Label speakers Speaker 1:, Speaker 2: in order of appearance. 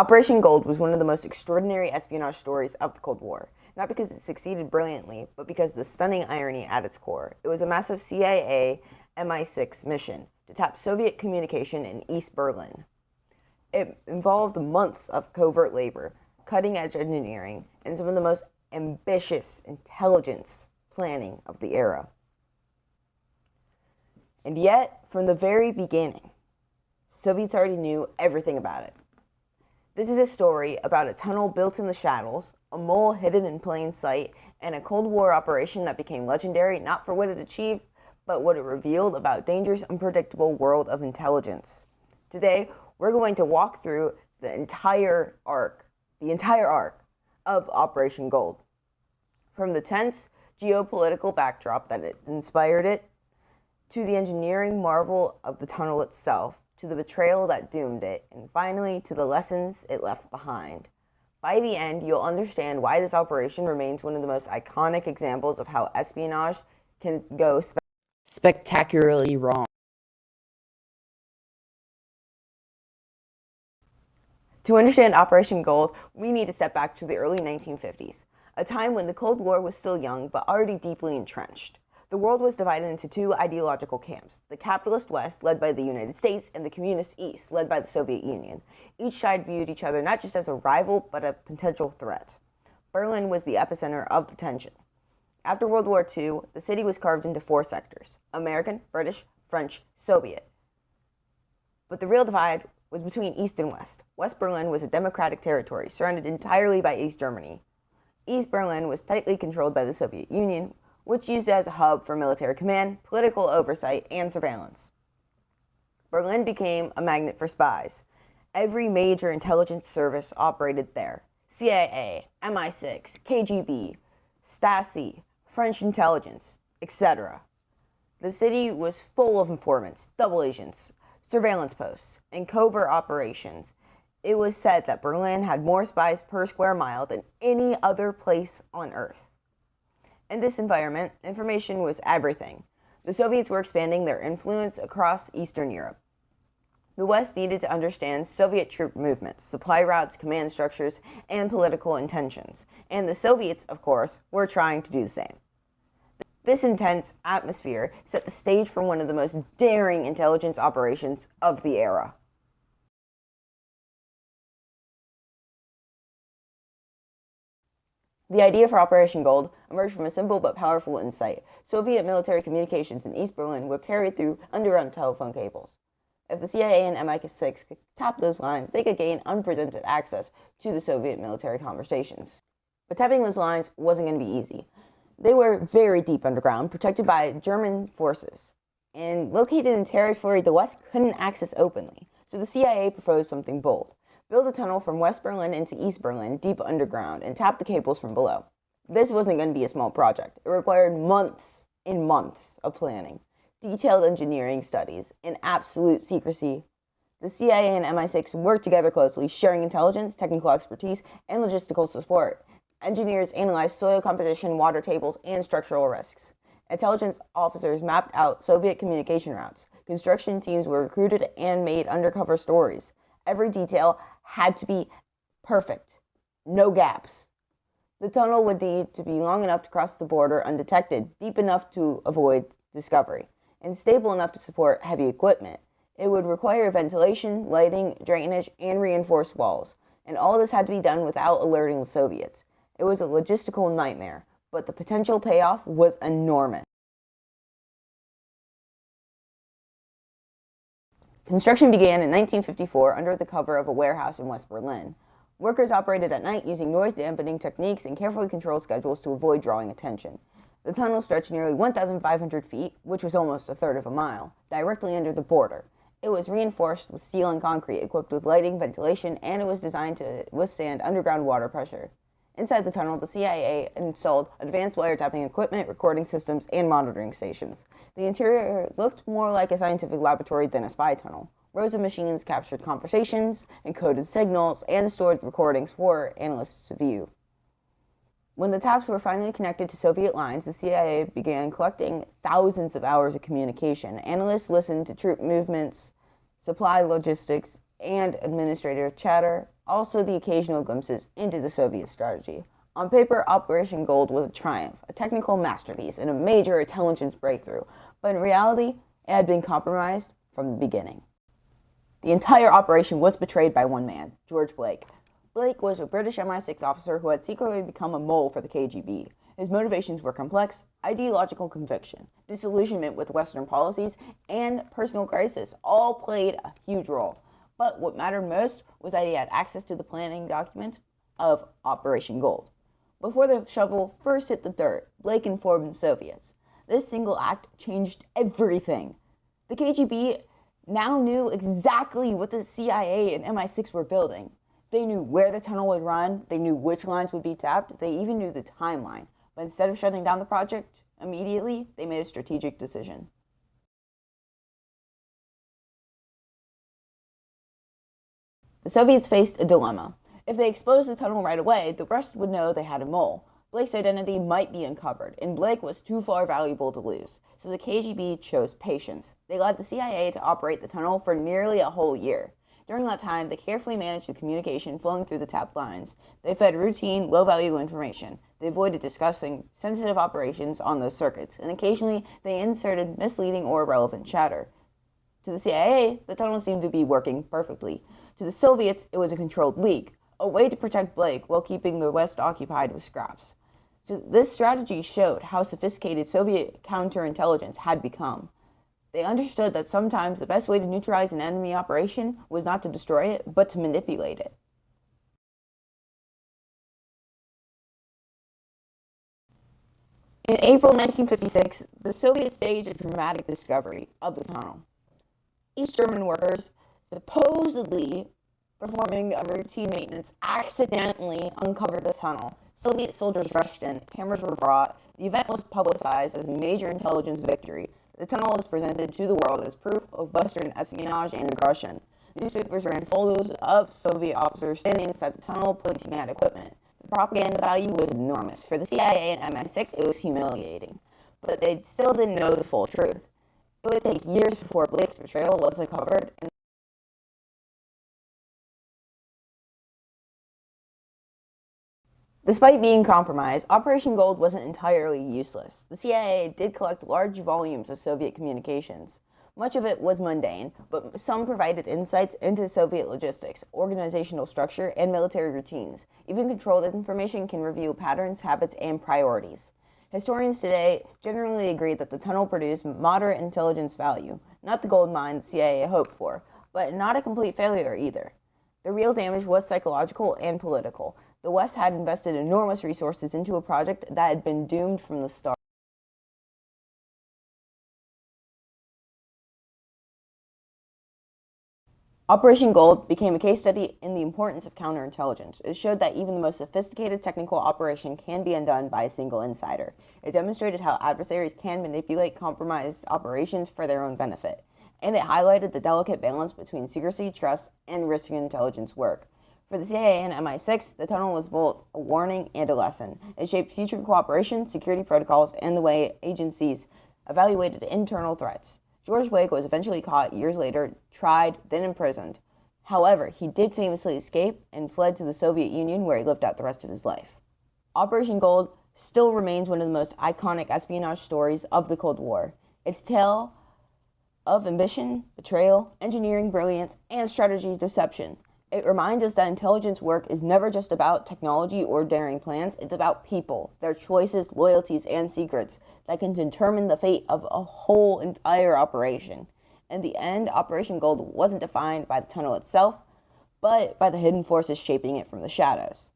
Speaker 1: Operation Gold was one of the most extraordinary espionage stories of the Cold War, not because it succeeded brilliantly, but because of the stunning irony at its core. It was a massive CIA MI6 mission to tap Soviet communication in East Berlin. It involved months of covert labor, cutting-edge engineering, and some of the most ambitious intelligence planning of the era. And yet, from the very beginning, Soviets already knew everything about it. This is a story about a tunnel built in the shadows, a mole hidden in plain sight, and a Cold War operation that became legendary not for what it achieved, but what it revealed about dangerous, unpredictable world of intelligence. Today, we're going to walk through the entire arc of Operation Gold. From the tense geopolitical backdrop that inspired it, to the engineering marvel of the tunnel itself, to the betrayal that doomed it, and finally to the lessons it left behind. By the end, you'll understand why this operation remains one of the most iconic examples of how espionage can go spectacularly wrong. To understand Operation Gold, we need to step back to the early 1950s, a time when the Cold War was still young but already deeply entrenched. The world was divided into two ideological camps, the capitalist West, led by the United States, and the communist East, led by the Soviet Union. Each side viewed each other not just as a rival, but a potential threat. Berlin was the epicenter of the tension. After World War II, the city was carved into four sectors: American, British, French, Soviet. But the real divide was between East and West. West Berlin was a democratic territory, surrounded entirely by East Germany. East Berlin was tightly controlled by the Soviet Union, which used it as a hub for military command, political oversight, and surveillance. Berlin became a magnet for spies. Every major intelligence service operated there: CIA, MI6, KGB, Stasi, French intelligence, etc. The city was full of informants, double agents, surveillance posts, and covert operations. It was said that Berlin had more spies per square mile than any other place on Earth. In this environment, information was everything. The Soviets were expanding their influence across Eastern Europe. The West needed to understand Soviet troop movements, supply routes, command structures, and political intentions. And the Soviets, of course, were trying to do the same. This intense atmosphere set the stage for one of the most daring intelligence operations of the era. The idea for Operation Gold emerged from a simple but powerful insight. Soviet military communications in East Berlin were carried through underground telephone cables. If the CIA and MI6 could tap those lines, they could gain unprecedented access to the Soviet military conversations. But tapping those lines wasn't going to be easy. They were very deep underground, protected by German forces, and located in territory the West couldn't access openly. So the CIA proposed something bold: build a tunnel from West Berlin into East Berlin, deep underground, and tap the cables from below. This wasn't going to be a small project. It required months and months of planning, detailed engineering studies, and absolute secrecy. The CIA and MI6 worked together closely, sharing intelligence, technical expertise, and logistical support. Engineers analyzed soil composition, water tables, and structural risks. Intelligence officers mapped out Soviet communication routes. Construction teams were recruited and made undercover stories. Every detail had to be perfect. No gaps. The tunnel would need to be long enough to cross the border undetected, deep enough to avoid discovery, and stable enough to support heavy equipment. It would require ventilation, lighting, drainage, and reinforced walls. And all this had to be done without alerting the Soviets. It was a logistical nightmare, but the potential payoff was enormous. Construction began in 1954 under the cover of a warehouse in West Berlin. Workers operated at night using noise-dampening techniques and carefully controlled schedules to avoid drawing attention. The tunnel stretched nearly 1,500 feet, which was almost a third of a mile, directly under the border. It was reinforced with steel and concrete, equipped with lighting, ventilation, and it was designed to withstand underground water pressure. Inside the tunnel, the CIA installed advanced wiretapping equipment, recording systems, and monitoring stations. The interior looked more like a scientific laboratory than a spy tunnel. Rows of machines captured conversations, encoded signals, and stored recordings for analysts to view. When the taps were finally connected to Soviet lines, the CIA began collecting thousands of hours of communication. Analysts listened to troop movements, supply logistics, and administrative chatter also the occasional glimpses into the Soviet strategy. On paper, Operation Gold was a triumph, a technical masterpiece, and a major intelligence breakthrough, but in reality, it had been compromised from the beginning. The entire operation was betrayed by one man, George Blake. Blake was a British MI6 officer who had secretly become a mole for the KGB. His motivations were complex: ideological conviction, disillusionment with Western policies, and personal crisis all played a huge role. But what mattered most was that he had access to the planning documents of Operation Gold. Before the shovel first hit the dirt, Blake informed the Soviets. This single act changed everything. The KGB now knew exactly what the CIA and MI6 were building. They knew where the tunnel would run, they knew which lines would be tapped, they even knew the timeline. But instead of shutting down the project immediately, they made a strategic decision. The Soviets faced a dilemma. If they exposed the tunnel right away, the rest would know they had a mole. Blake's identity might be uncovered, and Blake was too far valuable to lose. So the KGB chose patience. They allowed the CIA to operate the tunnel for nearly a whole year. During that time, they carefully managed the communication flowing through the tapped lines. They fed routine, low-value information. They avoided discussing sensitive operations on those circuits, and occasionally they inserted misleading or irrelevant chatter. To the CIA, the tunnel seemed to be working perfectly. To the Soviets, it was a controlled leak, a way to protect Blake while keeping the West occupied with scraps. So this strategy showed how sophisticated Soviet counterintelligence had become. They understood that sometimes the best way to neutralize an enemy operation was not to destroy it, but to manipulate it. In April 1956, the Soviets staged a dramatic discovery of the tunnel. East German workers, supposedly performing a routine maintenance, accidentally uncovered the tunnel. Soviet soldiers rushed in, cameras were brought. The event was publicized as a major intelligence victory. The tunnel was presented to the world as proof of Western espionage and aggression. Newspapers ran photos of Soviet officers standing inside the tunnel pointing at equipment. The propaganda value was enormous. For the CIA and MI6, it was humiliating. But they still didn't know the full truth. It would take years before Blake's betrayal was uncovered, and despite being compromised, Operation Gold wasn't entirely useless. The CIA did collect large volumes of Soviet communications. Much of it was mundane, but some provided insights into Soviet logistics, organizational structure, and military routines. Even controlled information can reveal patterns, habits, and priorities. Historians today generally agree that the tunnel produced moderate intelligence value, not the gold mine the CIA hoped for, but not a complete failure either. The real damage was psychological and political. The West had invested enormous resources into a project that had been doomed from the start. Operation Gold became a case study in the importance of counterintelligence. It showed that even the most sophisticated technical operation can be undone by a single insider. It demonstrated how adversaries can manipulate compromised operations for their own benefit. And it highlighted the delicate balance between secrecy, trust, and risky intelligence work. For the CIA and MI6, the tunnel was both a warning and a lesson. It shaped future cooperation, security protocols, and the way agencies evaluated internal threats. George Blake was eventually caught years later, tried, then imprisoned. However, he did famously escape and fled to the Soviet Union, where he lived out the rest of his life. Operation Gold still remains one of the most iconic espionage stories of the Cold War. Its tale of ambition, betrayal, engineering brilliance, and strategy deception. It reminds us that intelligence work is never just about technology or daring plans. It's about people, their choices, loyalties, and secrets that can determine the fate of a whole entire operation. In the end, Operation Gold wasn't defined by the tunnel itself, but by the hidden forces shaping it from the shadows.